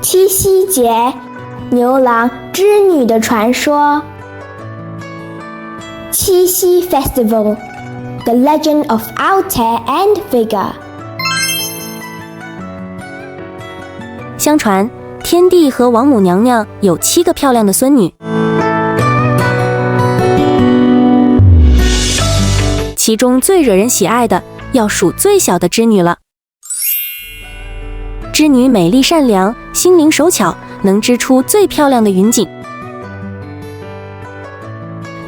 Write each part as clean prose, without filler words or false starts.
七夕节，牛郎织女的传说。七夕 Festival, The Legend of Altair and Vega。相传，天帝和王母娘娘有7个漂亮的孙女，其中最惹人喜爱的要数最小的织女了。织女美丽善良，心灵手巧，能织出最漂亮的云锦。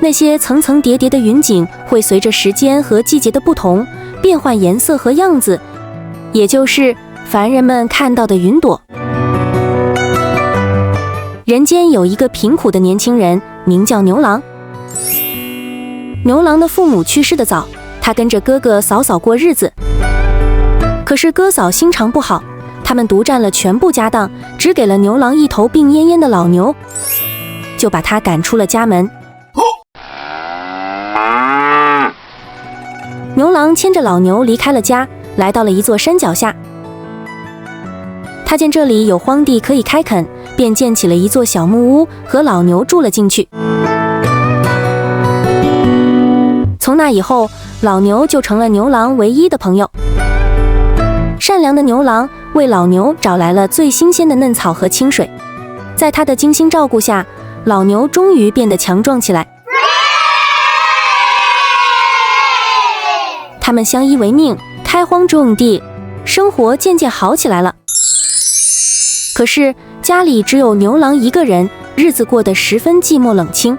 那些层层叠叠的云锦会随着时间和季节的不同变换颜色和样子，也就是凡人们看到的云朵。人间有一个贫苦的年轻人，名叫牛郎。牛郎的父母去世的早，他跟着哥哥嫂嫂过日子。可是哥嫂心肠不好，他们独占了全部家当，只给了牛郎一头病恹恹的老牛，就把他赶出了家门。牛郎牵着老牛离开了家，来到了一座山脚下。他见这里有荒地可以开垦，便建起了一座小木屋，和老牛住了进去。从那以后，老牛就成了牛郎唯一的朋友。善良的牛郎为老牛找来了最新鲜的嫩草和清水，在他的精心照顾下，老牛终于变得强壮起来。他们相依为命，开荒种地，生活渐渐好起来了。可是家里只有牛郎一个人，日子过得十分寂寞冷清。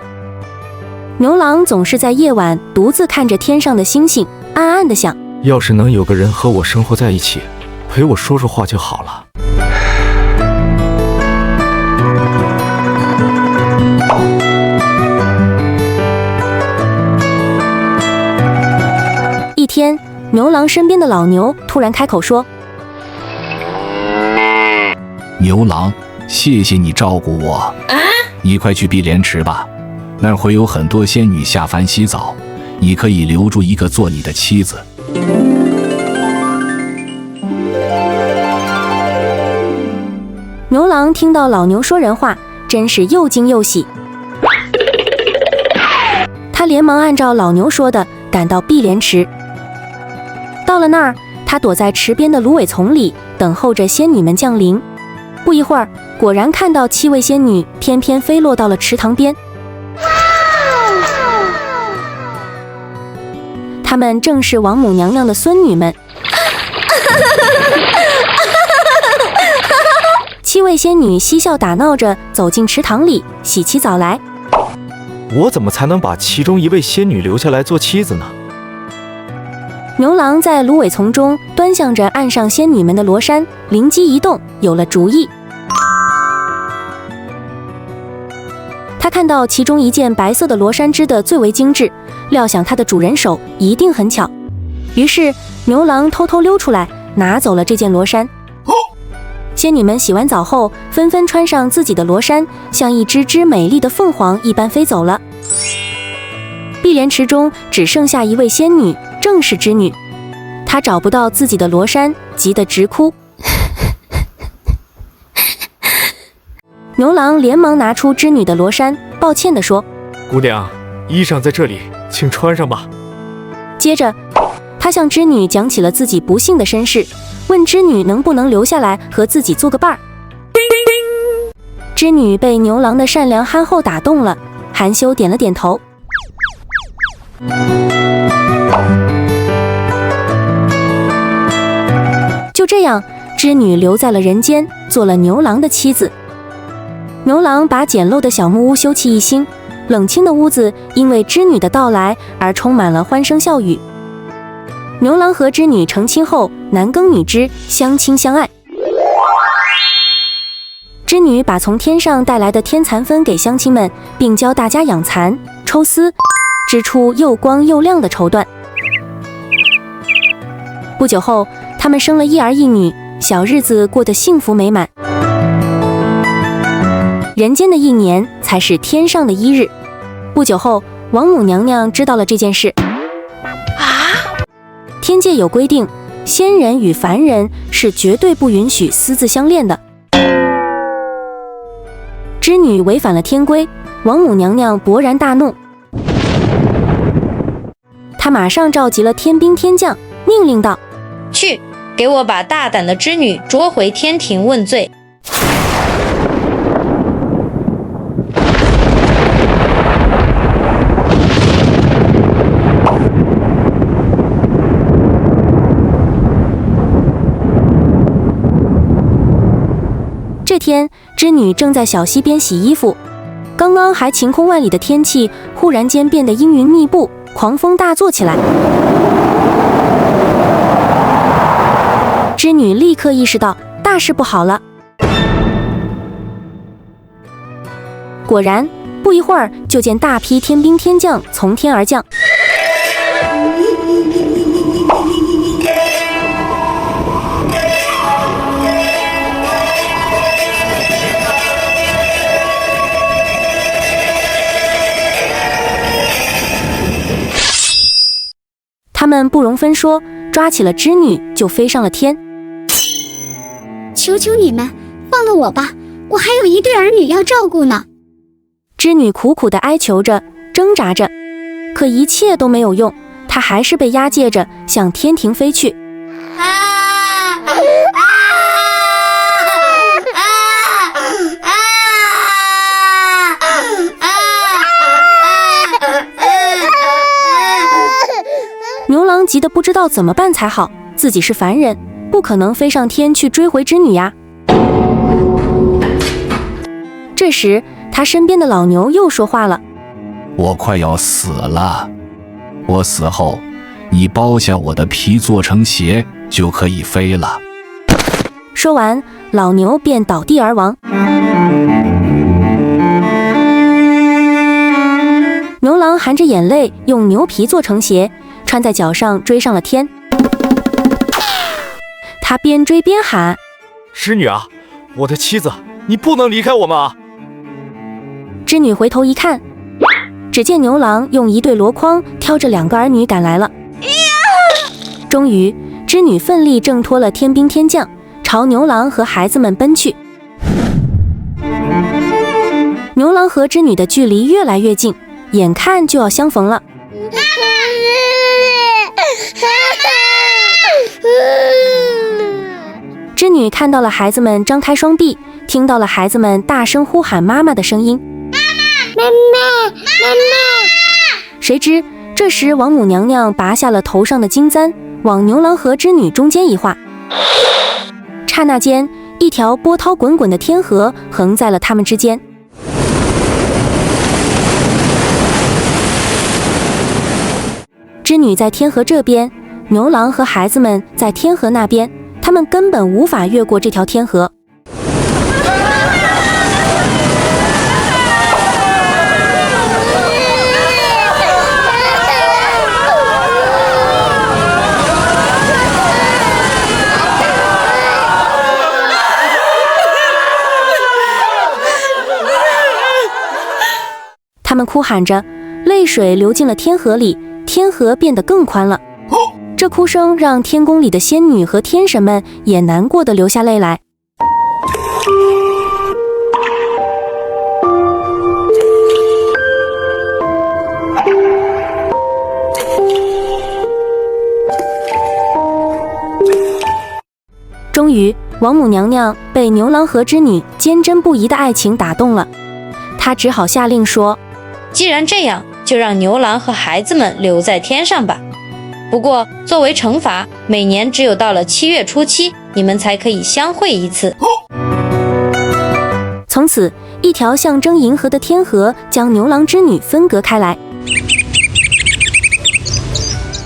牛郎总是在夜晚独自看着天上的星星，暗暗地想：要是能有个人和我生活在一起，陪我说说话就好了。一天，牛郎身边的老牛突然开口说：牛郎，谢谢你照顾我，你快去碧莲池吧，那儿会有很多仙女下凡洗澡，你可以留住一个做你的妻子。牛郎听到老牛说人话，真是又惊又喜。他连忙按照老牛说的赶到碧莲池。到了那儿，他躲在池边的芦苇丛里，等候着仙女们降临。不一会儿，果然看到7位仙女翩翩飞落到了池塘边。她们正是王母娘娘的孙女们。7位仙女嬉笑打闹着走进池塘里，洗起澡来。我怎么才能把其中一位仙女留下来做妻子呢？牛郎在芦苇丛中端详着岸上仙女们的罗衫，灵机一动，有了主意。他看到其中一件白色的罗衫织得最为精致，料想它的主人手一定很巧。于是牛郎偷偷溜出来，拿走了这件罗衫。仙女们洗完澡后，纷纷穿上自己的罗衫，像一只只美丽的凤凰一般飞走了。碧莲池中只剩下一位仙女，正是织女。她找不到自己的罗衫，急得直哭。牛郎连忙拿出织女的罗衫，抱歉地说：姑娘，衣裳在这里，请穿上吧。接着他向织女讲起了自己不幸的身世，问织女能不能留下来和自己做个伴儿。织女被牛郎的善良憨厚打动了，含羞点了点头。就这样，织女留在了人间，做了牛郎的妻子。牛郎把简陋的小木屋修葺一新，冷清的屋子因为织女的到来而充满了欢声笑语。牛郎和织女成亲后，男耕女织，相亲相爱。织女把从天上带来的天蚕分给乡亲们，并教大家养蚕、抽丝，织出又光又亮的绸缎。不久后，他们生了一儿一女，小日子过得幸福美满。人间的1年才是天上的1日。不久后，王母娘娘知道了这件事。天界有规定，仙人与凡人是绝对不允许私自相恋的。织女违反了天规，王母娘娘勃然大怒，她马上召集了天兵天将，命令道：去，给我把大胆的织女捉回天庭问罪。这天，织女正在小溪边洗衣服，刚刚还晴空万里的天气，忽然间变得阴云密布，狂风大作起来。织女立刻意识到大事不好了。果然，不一会儿就见大批天兵天将从天而降。他们不容分说，抓起了织女就飞上了天。求求你们放了我吧，我还有一对儿女要照顾呢。织女苦苦地哀求着，挣扎着，可一切都没有用，她还是被押解着向天庭飞去。牛郎急得不知道怎么办才好，自己是凡人，不可能飞上天去追回织女呀。这时，他身边的老牛又说话了：我快要死了，我死后，你剥下我的皮做成鞋，就可以飞了。说完，老牛便倒地而亡。牛郎含着眼泪，用牛皮做成鞋，穿在脚上追上了天。他边追边喊：织女啊，我的妻子，你不能离开我们啊！织女回头一看，只见牛郎用一对箩筐挑着2个儿女赶来了。终于，织女奋力挣脱了天兵天将，朝牛郎和孩子们奔去。牛郎和织女的距离越来越近，眼看就要相逢了。织女看到了孩子们张开双臂，听到了孩子们大声呼喊妈妈的声音。妈妈，妈妈！谁知这时王母娘娘拔下了头上的金簪，往牛郎和织女中间一划，刹那间，一条波涛滚滚的天河横在了他们之间。织女在天河这边，牛郎和孩子们在天河那边，他们根本无法越过这条天河。他们哭喊着，泪水流进了天河里，天河变得更宽了。这哭声让天宫里的仙女和天神们也难过的流下泪来。终于，王母娘娘被牛郎和织女坚贞不移的爱情打动了，她只好下令说：既然这样，就让牛郎和孩子们留在天上吧。不过，作为惩罚，每年只有到了7月初7，你们才可以相会一次。从此，一条象征银河的天河将牛郎织女分隔开来。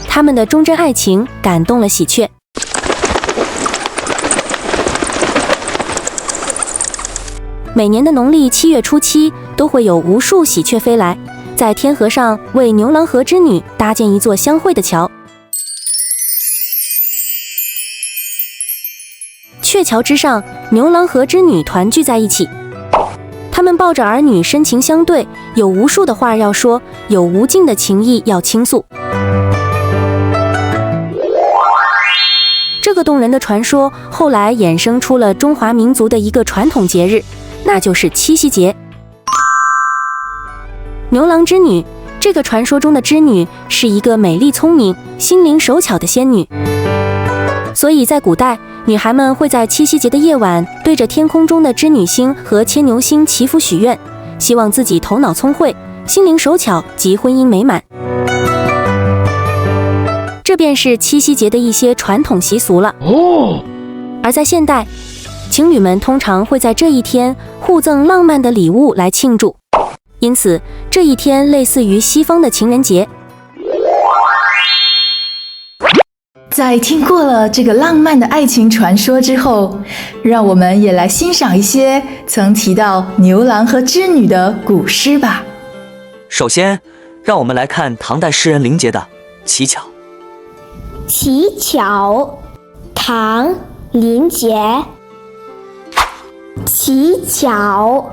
他们的忠贞爱情感动了喜鹊。每年的农历7月初7，都会有无数喜鹊飞来，在天河上为牛郎和织女搭建一座相会的桥。鹊桥之上，牛郎和织女团聚在一起，他们抱着儿女深情相对，有无数的话要说，有无尽的情谊要倾诉。这个动人的传说后来衍生出了中华民族的一个传统节日，那就是七夕节。牛郎织女，这个传说中的织女是一个美丽聪明、心灵手巧的仙女，所以在古代，女孩们会在七夕节的夜晚对着天空中的织女星和牵牛星祈福许愿，希望自己头脑聪慧、心灵手巧及婚姻美满。这便是七夕节的一些传统习俗了。而在现代，情侣们通常会在这一天互赠浪漫的礼物来庆祝，因此这一天类似于西方的情人节。在听过了这个浪漫的爱情传说之后，让我们也来欣赏一些曾提到牛郎和织女的古诗吧。首先，让我们来看唐代诗人林杰的《乞巧》。乞巧，唐·林杰。乞巧，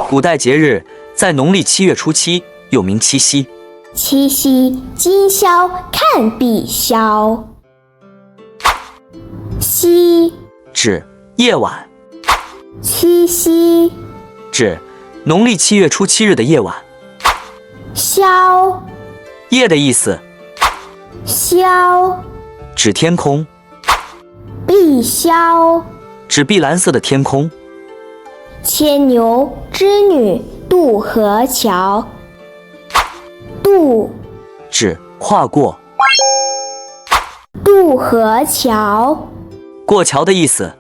古代节日在农历7月初7，又名七夕。七夕今宵看碧霄。夕，指夜晚。七夕，指农历7月初7日的夜晚。宵，夜的意思，宵，指天空。碧霄，指碧蓝色的天空。牵牛织女渡河桥。渡，指跨过。渡河桥，过桥的意思。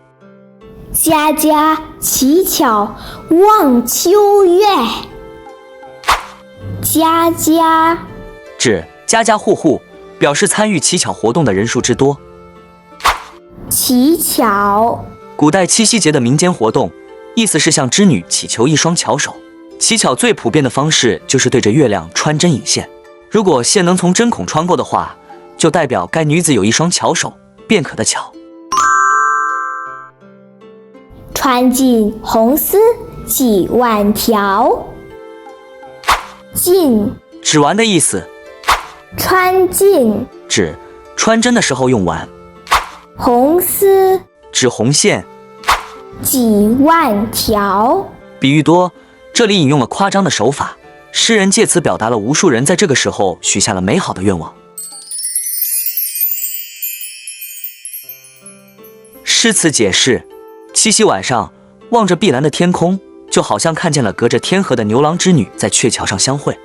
家家乞巧望秋月。家家，指家家户户，表示参与乞巧活动的人数之多。乞巧，古代七夕节的民间活动，意思是向织女祈求一双巧手。乞巧最普遍的方式就是对着月亮穿针引线，如果线能从针孔穿过的话，就代表该女子有一双巧手，便可的巧。穿进红丝几万条。进，指完的意思。穿进，指穿针的时候用完。红丝，指红线。几万条，比喻多，这里引用了夸张的手法，诗人借此表达了无数人在这个时候许下了美好的愿望。诗词解释：七夕晚上，望着碧蓝的天空，就好像看见了隔着天河的牛郎织女在鹊桥上相会。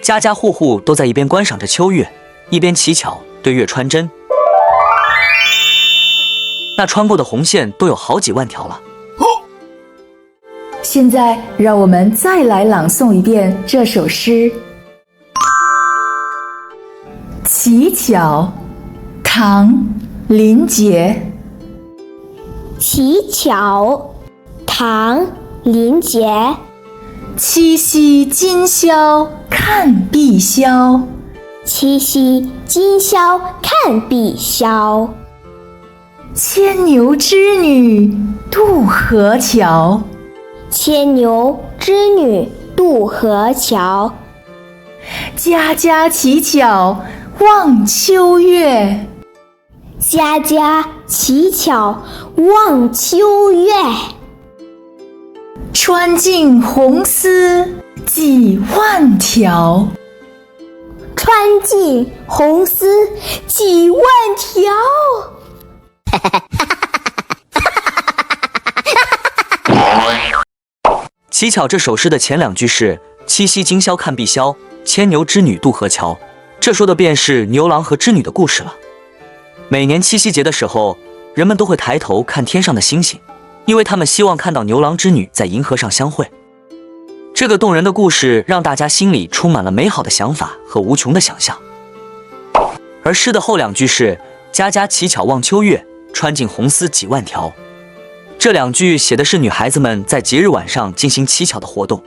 家家户户都在一边观赏着秋月，一边乞巧对月穿针。那穿过的红线都有好几万条了。现在让我们再来朗诵一遍这首诗。乞巧，唐·林杰。乞巧，唐·林杰。七夕今宵看碧霄。七夕今宵看碧霄。牵牛织女渡河桥。牵牛织女渡河桥。家家乞巧望秋月。家家乞巧望秋月。穿进红丝几万条。穿进红丝几万条。乞巧这首诗的前两句是七夕今宵看碧霄，牵牛织女渡河桥，这说的便是牛郎和织女的故事了。每年七夕节的时候，人们都会抬头看天上的星星，因为他们希望看到牛郎织女在银河上相会。这个动人的故事让大家心里充满了美好的想法和无穷的想象。而诗的后两句是家家乞巧望秋月，穿进红丝几万条。这两句写的是女孩子们在节日晚上进行乞巧的活动，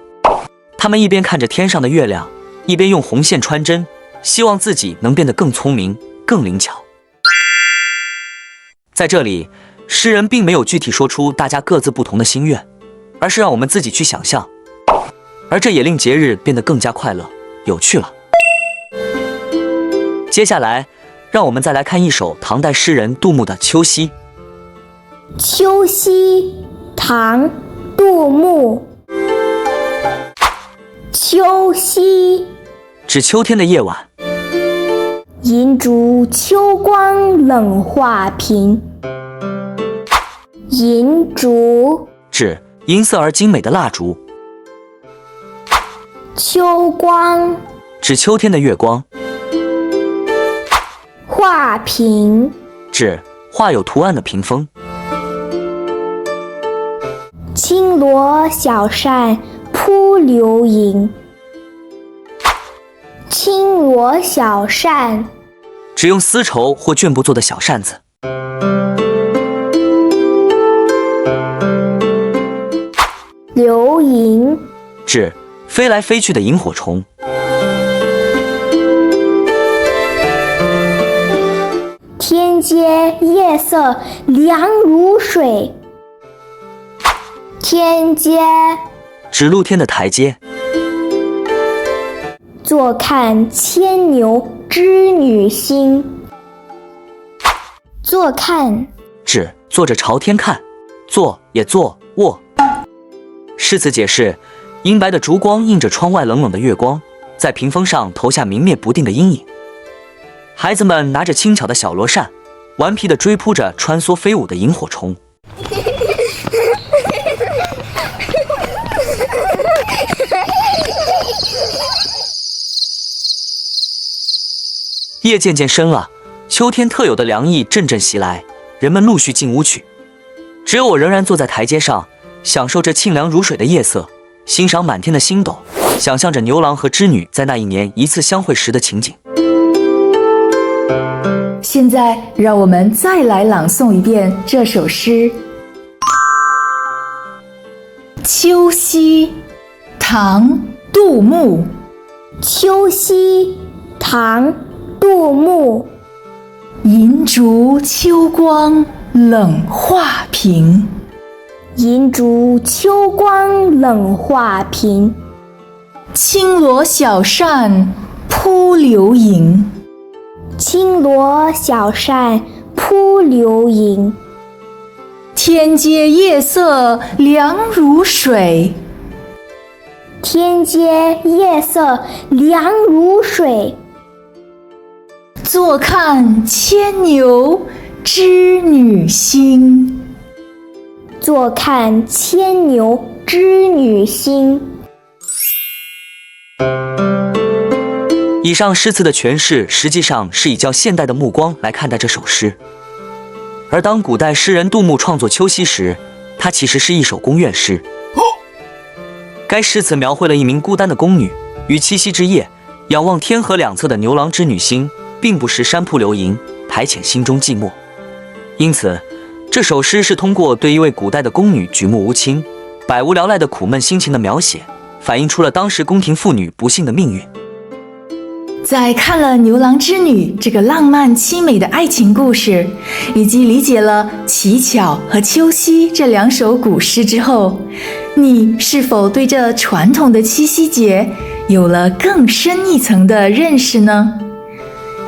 她们一边看着天上的月亮，一边用红线穿针，希望自己能变得更聪明、更灵巧。在这里，诗人并没有具体说出大家各自不同的心愿，而是让我们自己去想象，而这也令节日变得更加快乐、有趣了。接下来，让我们再来看一首唐代诗人杜牧的《秋夕》。秋夕，唐·杜牧。秋秋夕，指秋天的夜晚。银烛秋光冷画屏。银烛，指银色而精美的蜡烛。秋光，指秋天的月光。画屏，指画有图案的屏风。轻罗小扇扑流萤。轻罗小扇，指用丝绸或绢布做的小扇子。流萤，指飞来飞去的萤火虫。天阶夜色凉如水。天阶，指露天的台阶。坐看牵牛织女星。坐看，指坐着朝天看，坐也坐卧。诗词解释：银白的烛光映着窗外冷冷的月光，在屏风上投下明灭不定的阴影。孩子们拿着轻巧的小罗扇，顽皮地追扑着穿梭飞舞的萤火虫。夜渐渐深了，秋天特有的凉意阵阵袭来，人们陆续进屋去。只有我仍然坐在台阶上，享受着沁凉如水的夜色，欣赏满天的星斗，想象着牛郎和织女在那一年一次相会时的情景。现在让我们再来朗诵一遍这首诗。秋夕，唐·杜牧。秋夕，唐·杜牧。银烛秋光冷画屏。银烛秋光冷画屏。轻罗小扇扑流萤。轻罗小扇扑流萤。天阶夜色凉如水。天阶夜色凉如水。坐看牵牛织女星。坐看牵牛织女星。以上诗词的诠释实际上是以较现代的目光来看待这首诗。而当古代诗人杜牧创作秋夕时，它其实是一首宫怨诗。该诗词描绘了一名孤单的宫女于七夕之夜仰望天河两侧的牛郎织女星，并不是山铺流萤，台浅心中寂寞。因此这首诗是通过对一位古代的宫女举目无亲、百无聊赖的苦闷心情的描写，反映出了当时宫廷妇女不幸的命运。在看了《牛郎织女》这个浪漫凄美的爱情故事，以及理解了《乞巧》和《秋夕》这两首古诗之后，你是否对这传统的七夕节有了更深一层的认识呢？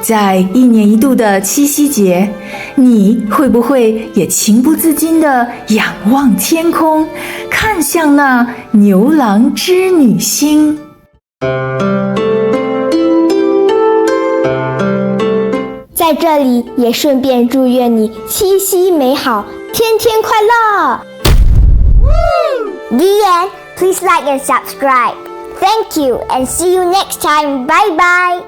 在一年一度的七夕节，你会不会也情不自禁地仰望天空，看向那牛郎织女星？在这里也顺便祝愿你七夕美好，天天快乐。The end. Please like and subscribe. Thank you and see you next time. Bye bye.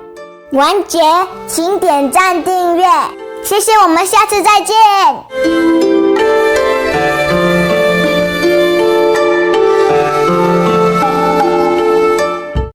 完结，请点赞订阅，谢谢，我们下次再见。